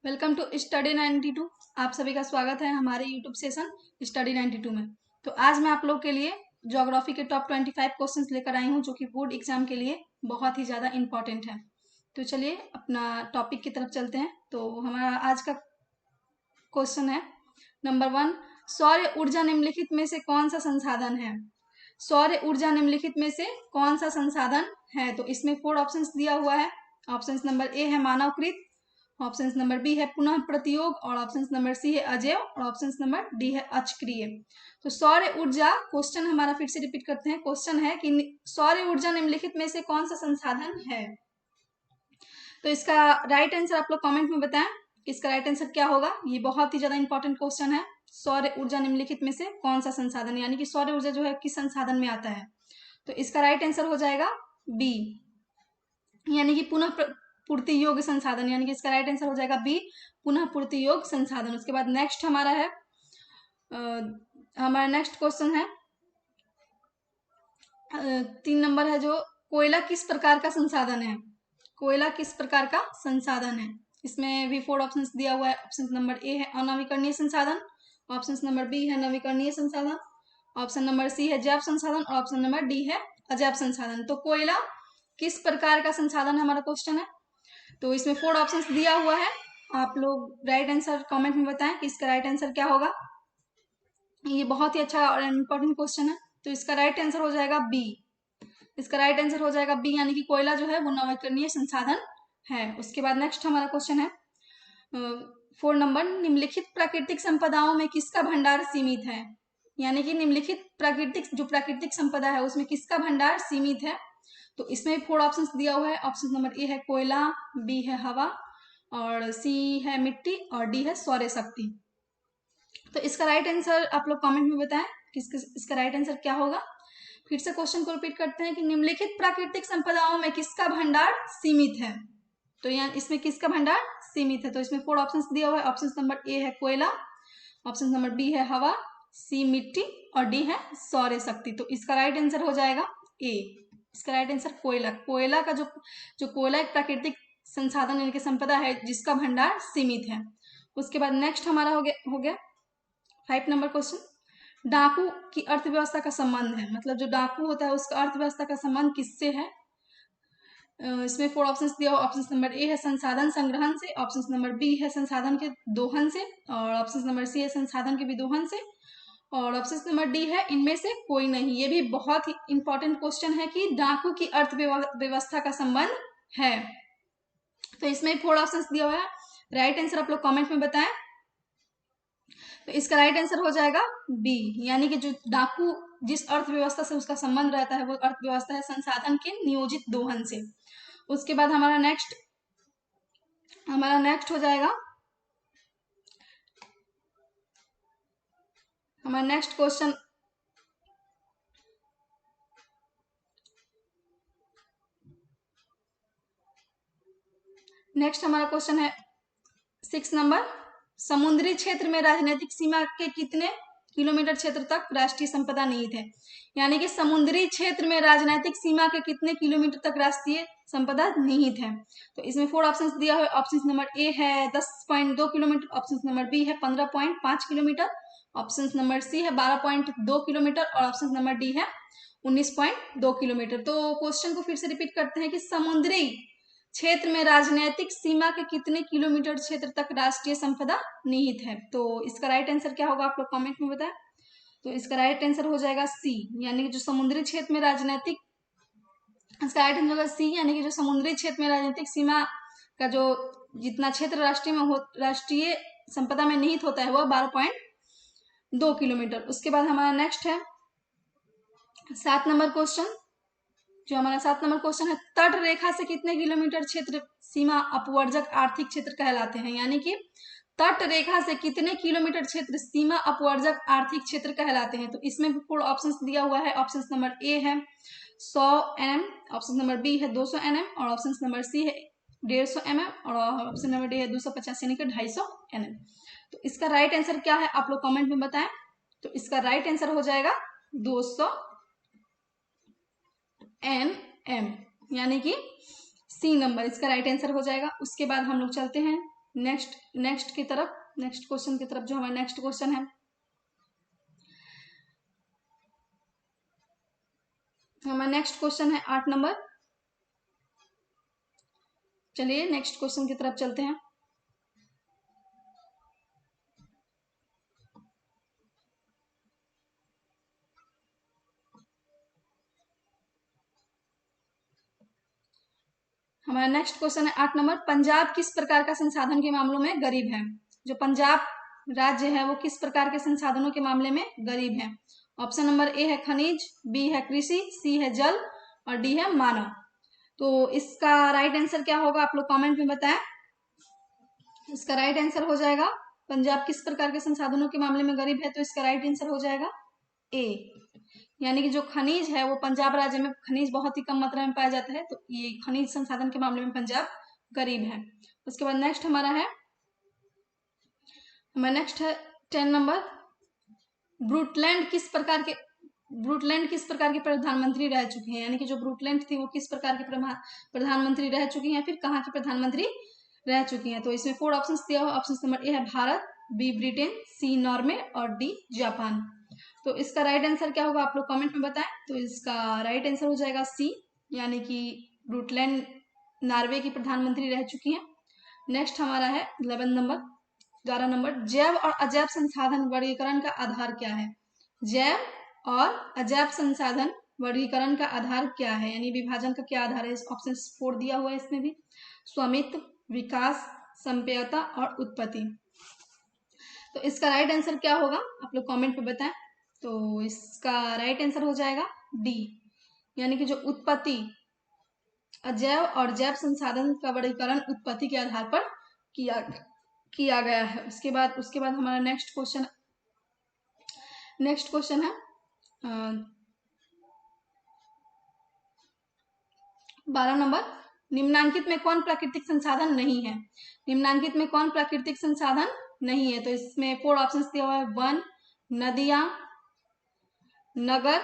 Welcome to study 92। आप सभी का स्वागत है हमारे यूट्यूब सेशन स्टडी 92 में। तो आज मैं आप लोग के लिए ज्योग्राफी के टॉप 25 क्वेश्चंस लेकर आई हूं जो कि बोर्ड एग्जाम के लिए बहुत ही ज़्यादा इंपॉर्टेंट है। तो चलिए अपना टॉपिक की तरफ चलते हैं। तो हमारा आज का क्वेश्चन है नंबर 1, सौर ऊर्जा निम्नलिखित में से कौन सा संसाधन है? सौर ऊर्जा निम्नलिखित में से कौन सा संसाधन है? तो इसमें 4 ऑप्शंस दिया हुआ है। ऑप्शन नंबर ए है मानवकृत, ऑप्शन नंबर बी है पुनः प्रतियोग, और ऑप्शन नंबर सी है अजैव, और ऑप्शन नंबर डी है अचक्रिय। तो सौर ऊर्जा, क्वेश्चन हमारा फिर से रिपीट करते हैं। क्वेश्चन है कि सौर ऊर्जा निम्नलिखित में से कौन सा संसाधन है? तो इसका राइट आंसर आप लोग कमेंट में बताएं। इसका राइट आंसर क्या होगा? ये बहुत ही ज्यादा इंपॉर्टेंट क्वेश्चन है। सौर ऊर्जा निम्नलिखित में से कौन सा संसाधन, यानी कि सौर ऊर्जा जो है किस संसाधन में आता है? तो इसका राइट आंसर हो जाएगा बी, यानी कि पुनः पूर्ति योग्य संसाधन, यानी कि इसका राइट आंसर हो जाएगा बी, पुनः पूर्ति योग्य संसाधन। उसके बाद नेक्स्ट हमारा है हमारा नेक्स्ट क्वेश्चन है 3 नंबर है, जो कोयला किस प्रकार का संसाधन है? कोयला किस प्रकार का संसाधन है? इसमें भी 4 ऑप्शंस दिया हुआ है। ऑप्शन नंबर ए है अनवीकरणीय संसाधन, ऑप्शन नंबर बी है नवीकरणीय संसाधन, ऑप्शन नंबर सी है जैव संसाधन, और ऑप्शन नंबर डी है अजैव संसाधन। तो कोयला किस प्रकार का संसाधन हमारा क्वेश्चन है। तो इसमें 4 ऑप्शंस दिया हुआ है। आप लोग राइट आंसर कमेंट में बताएं कि इसका राइट आंसर क्या होगा। ये बहुत ही अच्छा और इम्पोर्टेंट क्वेश्चन है। तो इसका राइट आंसर हो जाएगा बी। इसका राइट आंसर हो जाएगा बी, यानी कि कोयला जो है वो नवीकरणीय संसाधन है। उसके बाद नेक्स्ट हमारा क्वेश्चन है 4 नंबर, निम्नलिखित प्राकृतिक संपदाओं में किसका भंडार सीमित है? यानी कि निम्नलिखित प्राकृतिक संपदा है उसमें किसका भंडार सीमित है? तो इसमें 4 ऑप्शंस दिया हुआ है। ऑप्शन नंबर ए है कोयला, बी है हवा, और सी है मिट्टी, और डी है सौर शक्ति। तो इसका राइट आंसर आप लोग कमेंट में बताएं कि इसका राइट आंसर क्या होगा। फिर से क्वेश्चन को रिपीट करते हैं कि निम्नलिखित प्राकृतिक संपदाओं में किसका भंडार सीमित है? तो यहाँ इसमें किसका भंडार सीमित है? तो इसमें 4 ऑप्शंस दिया हुआ है। ऑप्शन नंबर ए है कोयला, ऑप्शन नंबर बी है हवा, सी मिट्टी, और डी है सौर शक्ति। तो इसका राइट आंसर हो जाएगा ए। इसका राइट आंसर कोयला। कोयला का जो कोयला एक प्राकृतिक संसाधन यानी कि संपदा है जिसका भंडार सीमित है। उसके बाद नेक्स्ट हमारा हो गया 5 नंबर क्वेश्चन, डाकू की अर्थव्यवस्था का संबंध है, मतलब जो डाकू होता है उसका अर्थव्यवस्था का संबंध किससे है? इसमें 4 ऑप्शंस दिया हुआ। ऑप्शन नंबर ए है संसाधन संग्रहण से, ऑप्शन नंबर बी है संसाधन के दोहन से, और ऑप्शन नंबर सी है संसाधन के विदोहन से, और ऑप्शन नंबर डी है इनमें से कोई नहीं। ये भी बहुत ही इंपॉर्टेंट क्वेश्चन है कि डाकू की अर्थव्यवस्था का संबंध है। तो इसमें 4 ऑप्शंस दिया हुआ है। राइट आंसर आप लोग कमेंट में बताएं। तो इसका राइट आंसर हो जाएगा बी, यानी कि जो डाकू जिस अर्थव्यवस्था से उसका संबंध रहता है वो अर्थव्यवस्था है संसाधन के नियोजित दोहन से। उसके बाद हमारा नेक्स्ट हो जाएगा हमारा नेक्स्ट क्वेश्चन हमारा क्वेश्चन है 6 नंबर, समुद्री क्षेत्र में राजनीतिक सीमा के कितने किलोमीटर क्षेत्र तक राष्ट्रीय संपदा निहित है? यानी कि समुद्री क्षेत्र में राजनीतिक सीमा के कितने किलोमीटर तक राष्ट्रीय संपदा निहित है? तो इसमें 4 ऑप्शंस दिया हुआ है। ऑप्शन नंबर ए है 10.2 किलोमीटर, ऑप्शन नंबर बी है 15.5 किलोमीटर, ऑप्शन नंबर सी है 12.2 किलोमीटर, और ऑप्शन नंबर डी है 19.2 किलोमीटर। तो क्वेश्चन को फिर से रिपीट करते हैं कि समुद्री क्षेत्र में राजनीतिक सीमा के कितने किलोमीटर क्षेत्र तक राष्ट्रीय संपदा निहित है? तो इसका राइट आंसर क्या होगा आप लोग कमेंट में बताएं। तो इसका राइट आंसर हो जाएगा सी, यानी कि जो समुद्री क्षेत्र में राजनीतिक, इसका राइट आंसर होगा सी, यानी कि जो समुद्री क्षेत्र में राजनीतिक सीमा का जो जितना क्षेत्र राष्ट्रीय संपदा में निहित होता है वह 12.2 किलोमीटर। उसके बाद हमारा नेक्स्ट है 7 नंबर क्वेश्चन। जो हमारा 7 नंबर क्वेश्चन है, तट रेखा से कितने किलोमीटर क्षेत्र सीमा अपवर्जक आर्थिक क्षेत्र कहलाते हैं? यानी कि तट रेखा से कितने किलोमीटर क्षेत्र सीमा अपवर्जक आर्थिक क्षेत्र कहलाते हैं? तो इसमें भी 4 ऑप्शंस दिया हुआ है। ऑप्शन नंबर ए है 100 nm, ऑप्शन नंबर बी है 200 nm, और ऑप्शन नंबर सी है 150 mm, और ऑप्शन नंबर डी है 250 यानी कि 250 nm। तो इसका राइट आंसर क्या है आप लोग कमेंट में बताएं। तो इसका राइट आंसर हो जाएगा 200 nm, यानी कि सी नंबर इसका राइट आंसर हो जाएगा। उसके बाद हम लोग चलते हैं नेक्स्ट की तरफ, नेक्स्ट क्वेश्चन की तरफ, जो हमारा नेक्स्ट क्वेश्चन है, हमारा नेक्स्ट क्वेश्चन है 8 नंबर। चलिए नेक्स्ट क्वेश्चन की तरफ चलते हैं। हमारा नेक्स्ट क्वेश्चन है 8 नंबर। पंजाब किस प्रकार का संसाधन के मामलों में गरीब है? जो पंजाब राज्य है वो किस प्रकार के संसाधनों के मामले में गरीब है? ऑप्शन नंबर ए है खनिज, बी है कृषि, सी है जल और डी है मानव। तो इसका राइट आंसर क्या होगा आप लोग कमेंट में बताएं। इसका राइट आंसर हो जाएगा, पंजाब किस प्रकार के संसाधनों के मामले में गरीब है, तो इसका राइट आंसर हो जाएगा ए, यानी कि जो खनिज है वो पंजाब राज्य में खनिज बहुत ही कम मात्रा में पाया जाता है, तो ये खनिज संसाधन के मामले में पंजाब गरीब है। उसके बाद नेक्स्ट हमारा नेक्स्ट है 10 नंबर। ब्रूटलैंड किस प्रकार के प्रधानमंत्री रह चुके हैं? यानी कि जो ब्रूटलैंड थी वो किस प्रकार के प्रधानमंत्री रह चुकी हैं, फिर कहाँ की प्रधानमंत्री रह चुकी हैं? तो इसमें 4 ऑप्शंस दिया हुआ। ऑप्शन नंबर ए है भारत, बी ब्रिटेन, सी नॉर्वे और डी जापान। तो इसका राइट आंसर क्या होगा आप लोग कमेंट में बताएं। तो इसका राइट आंसर हो जाएगा सी, यानी कि ब्रूटलैंड नॉर्वे की प्रधानमंत्री रह चुकी हैं। नेक्स्ट हमारा है 11 नंबर। जैव और अजैव संसाधन वर्गीकरण का आधार क्या है? जैव और अजैव संसाधन वर्गीकरण का आधार क्या है, यानी विभाजन का क्या आधार है? ऑप्शन 4 दिया हुआ है इसमें भी। स्वामित्व, विकास, संपेयता और उत्पत्ति। तो इसका राइट आंसर क्या होगा आप लोग कमेंट में बताएं। तो इसका राइट आंसर हो जाएगा डी, यानी कि जो उत्पत्ति, अजैव और जैव संसाधन का वर्गीकरण उत्पत्ति के आधार पर किया गया है। उसके बाद हमारा नेक्स्ट क्वेश्चन है 12 नंबर। निम्नांकित में कौन प्राकृतिक संसाधन नहीं है? निम्नांकित में कौन प्राकृतिक संसाधन नहीं है? तो इसमें 4 ऑप्शंस दिया हुआ है। 1 नदियां, नगर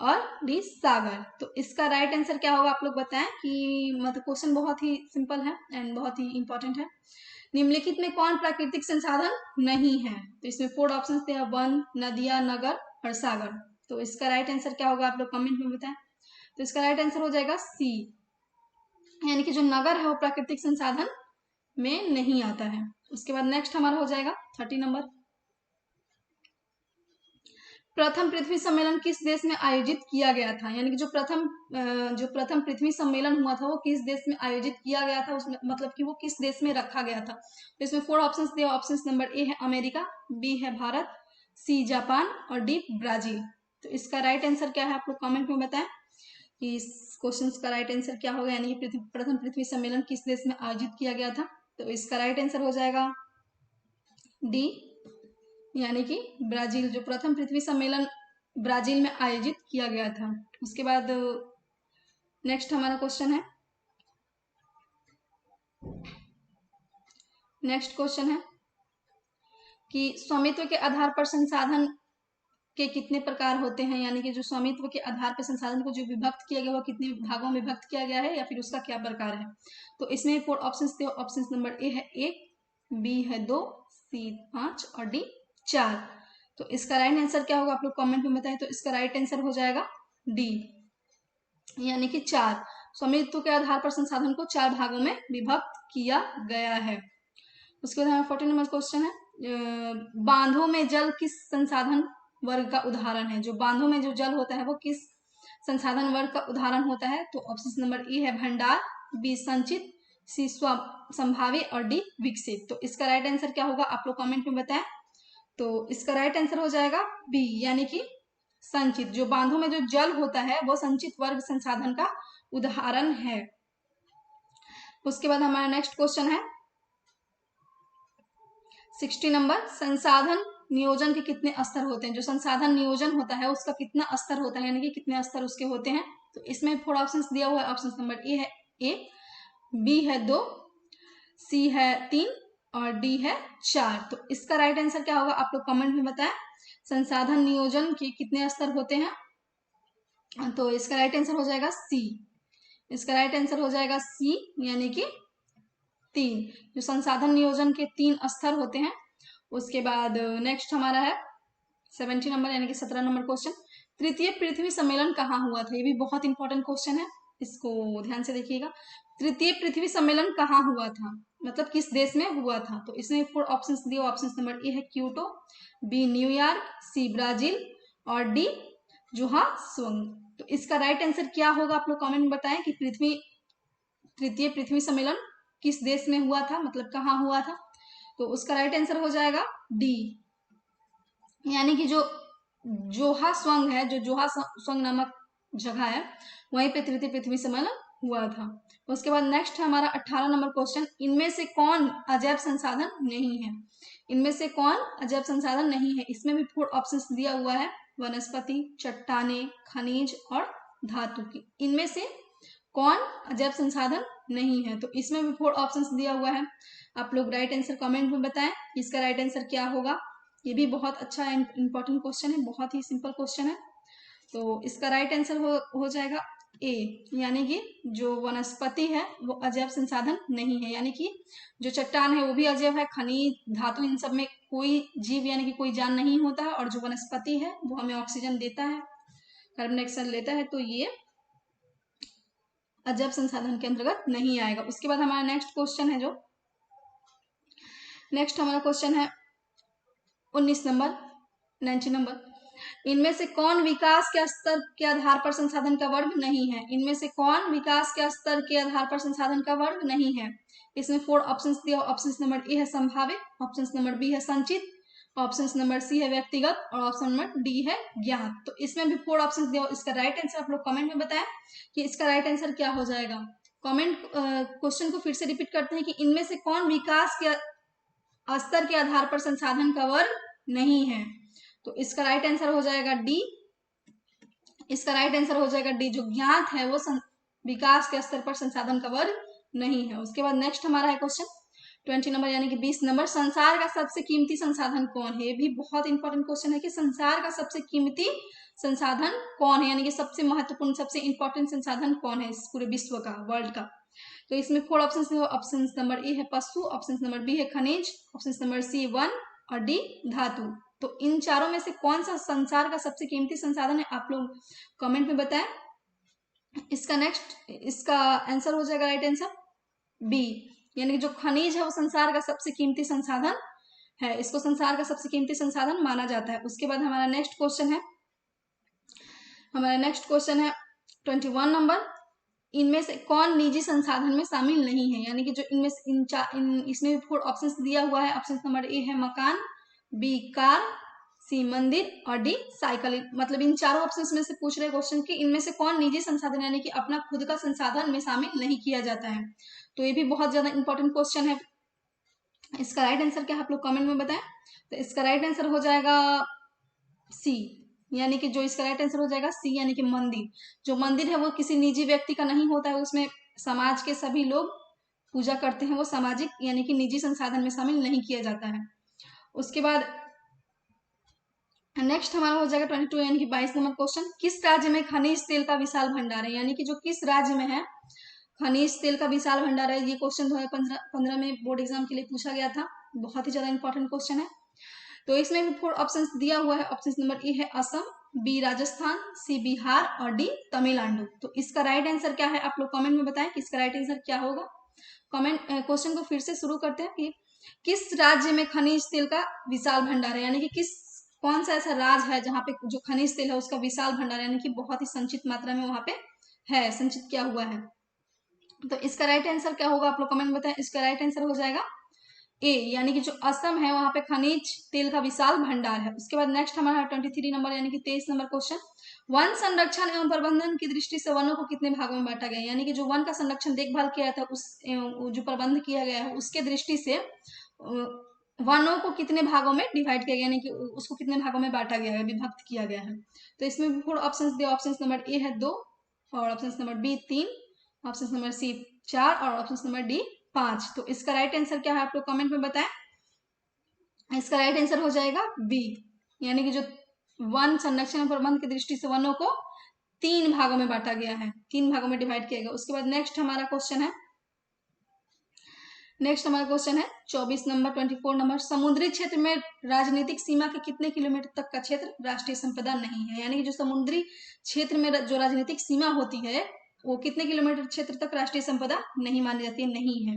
और डी सागर। तो इसका राइट आंसर क्या होगा आप लोग बताएं, कि मतलब क्वेश्चन बहुत ही सिंपल है एंड बहुत ही इंपॉर्टेंट है। निम्नलिखित में कौन प्राकृतिक संसाधन नहीं है? तो इसमें 4 ऑप्शंस दिया, 1 नदियां, नगर और सागर। तो इसका राइट आंसर क्या होगा आप लोग कमेंट में बताएं। तो इसका राइट आंसर हो जाएगा सी, यानी कि जो नगर है वो प्राकृतिक संसाधन में नहीं आता है। उसके बाद नेक्स्ट हमारा हो जाएगा 30 नंबर। प्रथम पृथ्वी सम्मेलन किस देश में आयोजित किया गया था? यानी कि जो प्रथम पृथ्वी सम्मेलन हुआ था वो किस देश में आयोजित किया गया था, उसमें मतलब कि वो किस देश में रखा गया था। तो इसमें 4 ऑप्शंस दिए। ऑप्शन नंबर ए है अमेरिका, बी है भारत, सी जापान और डी ब्राजील। तो इसका राइट आंसर क्या है आप लोग कमेंट में बताएं कि इस क्वेश्चन का राइट आंसर क्या होगा, यानी कि प्रथम पृथ्वी सम्मेलन किस देश में आयोजित किया गया था। तो इसका राइट आंसर हो जाएगा डी, यानी कि ब्राजील। जो प्रथम पृथ्वी सम्मेलन ब्राजील में आयोजित किया गया था। उसके बाद नेक्स्ट हमारा क्वेश्चन है कि स्वामित्व के आधार पर संसाधन के कितने प्रकार होते हैं, यानी कि जो स्वामित्व के आधार पर संसाधन को जो विभक्त किया गया वो कितने भागों में विभक्त किया गया है या फिर उसका क्या प्रकार है। तो इसमें 4 ऑप्शंस थे। ऑप्शन नंबर ए है 1, बी है 2, सी 5 और डी 4। तो इसका राइट आंसर क्या होगा आप लोग कमेंट में बताएं। तो इसका राइट आंसर हो जाएगा डी, यानी कि 4। स्वामित्व के आधार पर संसाधन को 4 भागों में विभक्त किया गया है। उसके बाद हमारा 14 नंबर क्वेश्चन है, बांधों में जल किस संसाधन वर्ग का उदाहरण है? जो बांधों में जो जल होता है वो किस संसाधन वर्ग का उदाहरण होता है? तो ऑप्शन नंबर ए है भंडार, बी संचित, सी संभावी और डी विकसित। तो इसका राइट आंसर क्या होगा आप लोग कमेंट में बताएं। तो इसका राइट आंसर हो जाएगा बी, यानी कि संचित। जो बांधों में जो जल होता है वो संचित वर्ग संसाधन का उदाहरण है। उसके बाद हमारा नेक्स्ट क्वेश्चन है 60 नंबर। संसाधन नियोजन के कितने स्तर होते हैं? जो संसाधन नियोजन होता है उसका कितना स्तर होता है, यानी कि कितने स्तर उसके होते हैं। तो इसमें 4 ऑप्शंस दिया हुआ है। ऑप्शन नंबर ए है 1, बी है 2, सी है 3 और डी है 4। तो इसका राइट आंसर क्या होगा आप लोग कमेंट में बताएं। संसाधन नियोजन के कितने स्तर होते हैं? तो इसका राइट आंसर हो जाएगा सी। इसका राइट आंसर हो जाएगा सी, यानी कि 3, जो संसाधन नियोजन के 3 स्तर होते हैं। उसके बाद नेक्स्ट हमारा है 70 नंबर यानी कि 17 नंबर क्वेश्चन, तृतीय पृथ्वी सम्मेलन कहाँ हुआ था। ये भी बहुत इंपॉर्टेंट क्वेश्चन है, इसको ध्यान से देखिएगा। तृतीय पृथ्वी सम्मेलन कहाँ हुआ था, मतलब किस देश में हुआ था। तो इसमें 4 ऑप्शंस दिए। ऑप्शन नंबर ए है Kyoto, B New York, C Brazil और डी जोहान्सबर्ग। तो इसका राइट आंसर क्या होगा, आप लोग कमेंट में बताएं कि तृतीय पृथ्वी सम्मेलन किस देश में हुआ था, मतलब कहाँ हुआ था। तो उसका राइट आंसर हो जाएगा डी, यानी कि जो जोहान्सबर्ग है, जो जोहान्सबर्ग नामक जगह है, वहीं पे तृतीय पृथ्वी सम्मेलन हुआ था। उसके बाद नेक्स्ट है हमारा 18 नंबर क्वेश्चन, इनमें से कौन अजैव संसाधन नहीं है। इनमें से कौन अजैव संसाधन नहीं है। इसमें भी 4 ऑप्शंस दिया हुआ है, वनस्पति, चट्टाने, खनिज और धातु की। इनमें से कौन अजैव संसाधन नहीं है। तो इसमें भी 4 ऑप्शंस दिया हुआ है। आप लोग राइट आंसर कमेंट में बताएं इसका राइट आंसर क्या होगा। ये भी बहुत अच्छा इंपॉर्टेंट क्वेश्चन है, बहुत ही सिंपल क्वेश्चन है। तो इसका राइट आंसर हो जाएगा ए, यानी कि जो वनस्पति है वो अजैव संसाधन नहीं है, यानी कि जो चट्टान है वो भी अजैव है, खनिज, धातु, इन सब में कोई जीव यानी कि कोई जान नहीं होता है। और जो वनस्पति है वो हमें ऑक्सीजन देता है, कार्बन डाइऑक्साइड लेता है, तो ये अजैव संसाधन के अंतर्गत नहीं आएगा। उसके बाद हमारा नेक्स्ट क्वेश्चन है, जो नेक्स्ट हमारा क्वेश्चन है 19 नंबर 90 नंबर, इनमें से कौन विकास के स्तर के आधार पर संसाधन का वर्ग नहीं है। इनमें से कौन विकास के स्तर के आधार पर संसाधन का वर्ग नहीं है। इसमें 4 ऑप्शंस दिया। ऑप्शन नंबर ए है संभावित, ऑप्शन नंबर बी है संचित, ऑप्शन नंबर सी है व्यक्तिगत और ऑप्शन नंबर डी है ज्ञात। तो इसमें भी 4 ऑप्शंस दिया। इसका राइट आंसर आप लोग कमेंट में बताएं कि इसका राइट आंसर क्या हो जाएगा। कमेंट क्वेश्चन को फिर से रिपीट करते हैं कि इनमें से कौन विकास के स्तर के आधार पर संसाधन का वर्ग नहीं है। तो इसका राइट आंसर हो जाएगा डी। इसका राइट आंसर हो जाएगा डी, जो ज्ञात है वो विकास के स्तर पर संसाधन का वर्ग नहीं है। उसके बाद नेक्स्ट हमारा है क्वेश्चन 20 नंबर यानी कि 20 नंबर, संसार का सबसे कीमती संसाधन कौन है। ये भी बहुत इंपॉर्टेंट क्वेश्चन है कि संसार का सबसे कीमती संसाधन कौन है, यानी कि सबसे महत्वपूर्ण, सबसे इंपॉर्टेंट संसाधन कौन है इस पूरे विश्व का, वर्ल्ड का। तो इसमें 4 ऑप्शन है। ऑप्शन नंबर ए है पशु, ऑप्शन नंबर बी है खनिज, ऑप्शन नंबर सी वन और डी धातु। तो इन चारों में से कौन सा संसार का सबसे कीमती संसाधन है, आप लोग कमेंट में बताएं। इसका आंसर हो जाएगा राइट आंसर बी, यानी कि जो खनिज है वो संसार का सबसे कीमती संसाधन है, इसको संसार का सबसे कीमती संसाधन माना जाता है। उसके बाद हमारा नेक्स्ट क्वेश्चन है 21 नंबर, इनमें से कौन निजी संसाधन में शामिल नहीं है, यानी कि जो इनमें इसमें भी 4 ऑप्शंस दिया हुआ है। ऑप्शन नंबर ए है मकान, बी कार, सी मंदिर और डी साइकिल। मतलब इन चारों ऑप्शंस में से पूछ रहे क्वेश्चन कि इनमें से कौन निजी संसाधन यानी कि अपना खुद का संसाधन में शामिल नहीं किया जाता है। तो ये भी बहुत ज्यादा इंपॉर्टेंट क्वेश्चन है। इसका राइट आंसर क्या है आप लोग कमेंट में बताएं। तो इसका राइट आंसर हो जाएगा सी, यानी कि जो इसका राइट आंसर हो जाएगा सी, यानी कि मंदिर। जो मंदिर है वो किसी निजी व्यक्ति का नहीं होता है, उसमें समाज के सभी लोग पूजा करते हैं, वो सामाजिक यानी कि निजी संसाधन में शामिल नहीं किया जाता है। उसके बाद नेक्स्ट हमारा हो जाएगा 22 यानी कि 22 नंबर क्वेश्चन, किस राज्य में खनिज तेल का विशाल भंडार है, यानी कि जो किस राज्य में है खनिज तेल का विशाल भंडार है। ये क्वेश्चन 2015 में बोर्ड एग्जाम के लिए पूछा गया था, बहुत ही ज्यादा इंपॉर्टेंट क्वेश्चन है। तो इसमें भी 4 ऑप्शंस दिया हुआ है। ऑप्शन नंबर ए है असम, बी राजस्थान, सी बिहार और डी तमिलनाडु। तो इसका राइट आंसर क्या है आप लोग कमेंट में बताएं कि इसका राइट आंसर क्या होगा। क्वेश्चन को फिर से शुरू करते हैं कि किस राज्य में खनिज तेल का विशाल भंडार है, यानी कि कौन सा ऐसा राज्य है जहाँ पे जो खनिज तेल है उसका विशाल भंडार यानी कि बहुत ही संचित मात्रा में वहां पे है, संचित किया हुआ है। तो इसका राइट आंसर क्या होगा आप लोग कमेंट में बताएं। इसका राइट आंसर हो जाएगा ए, यानी कि जो असम है वहां पे खनिज तेल का विशाल भंडार है। उसके बाद नेक्स्ट हमारा 23 नंबर यानी कि 23 नंबर क्वेश्चन, वन संरक्षण एवं प्रबंधन की दृष्टि से वनों को कितने भागों में बांटा गया, यानी कि जो वन का संरक्षण देखभाल किया था उस जो प्रबंध किया गया है उसके दृष्टि से वनों को कितने भागों में डिवाइड किया गया, यानी कि उसको कितने भागों में बांटा गया है, विभक्त किया गया है। तो इसमें भी 4 ऑप्शन दिए। ऑप्शन नंबर ए है 2 और option number B 3, option number C 4 और ऑप्शन नंबर डी 5। तो इसका राइट आंसर क्या है आप लोग कमेंट में बताएं। इसका राइट आंसर हो जाएगा बी, यानी कि जो वन संरक्षण प्रबंध की दृष्टि से वनों को 3 भागों में बांटा गया है, 3 भागों में डिवाइड किया गया। उसके बाद नेक्स्ट हमारा क्वेश्चन है नेक्स्ट हमारा क्वेश्चन है 24 नंबर 24 नंबर, समुद्री क्षेत्र में राजनीतिक सीमा के कितने किलोमीटर तक का क्षेत्र राष्ट्रीय संपदा नहीं है। यानी कि जो समुद्री क्षेत्र में जो राजनीतिक सीमा होती है वो कितने किलोमीटर क्षेत्र तक राष्ट्रीय संपदा नहीं मानी जाती है, नहीं है।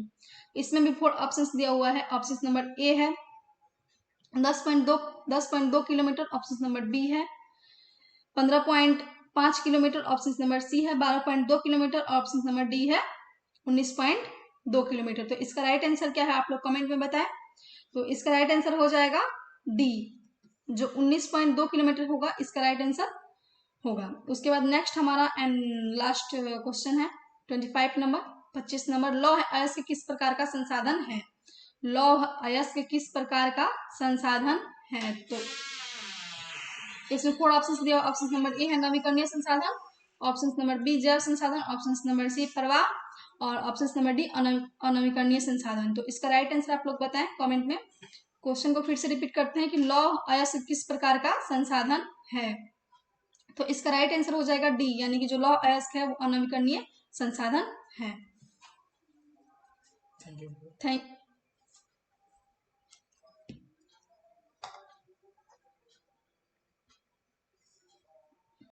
इसमें भी 4 ऑप्शंस दिया हुआ है। ऑप्शन नंबर ए है 10.2 किलोमीटर, ऑप्शन नंबर बी है 15.5 किलोमीटर, ऑप्शन नंबर सी है 12.2 किलोमीटर, ऑप्शन नंबर डी है 19.2 किलोमीटर। तो इसका राइट आंसर क्या है आप लोग कमेंट में बताएं। तो इसका राइट आंसर हो जाएगा डी, जो 19.2 किलोमीटर होगा इसका राइट आंसर होगा। उसके बाद नेक्स्ट हमारा एंड लास्ट क्वेश्चन है 25 नंबर 25 नंबर, लौह अयस्क किस प्रकार का संसाधन है। लौह अयस्क किस प्रकार का संसाधन है। तो इसमें 4 ऑप्शन दिया। ऑप्शन नंबर ए है नवीकरणीय संसाधन, ऑप्शन नंबर बी जैव संसाधन, ऑप्शन नंबर सी प्रवाह और ऑप्शन नंबर डी अनवीकरणीय संसाधन। तो इसका राइट आंसर आप लोग बताएं कमेंट में। क्वेश्चन को फिर से रिपीट करते हैं कि लौह अयस्क किस प्रकार का संसाधन है। तो इसका राइट आंसर हो जाएगा डी, यानी कि जो लौह अयस्क है वो अनवीकरणीय संसाधन है। थैंक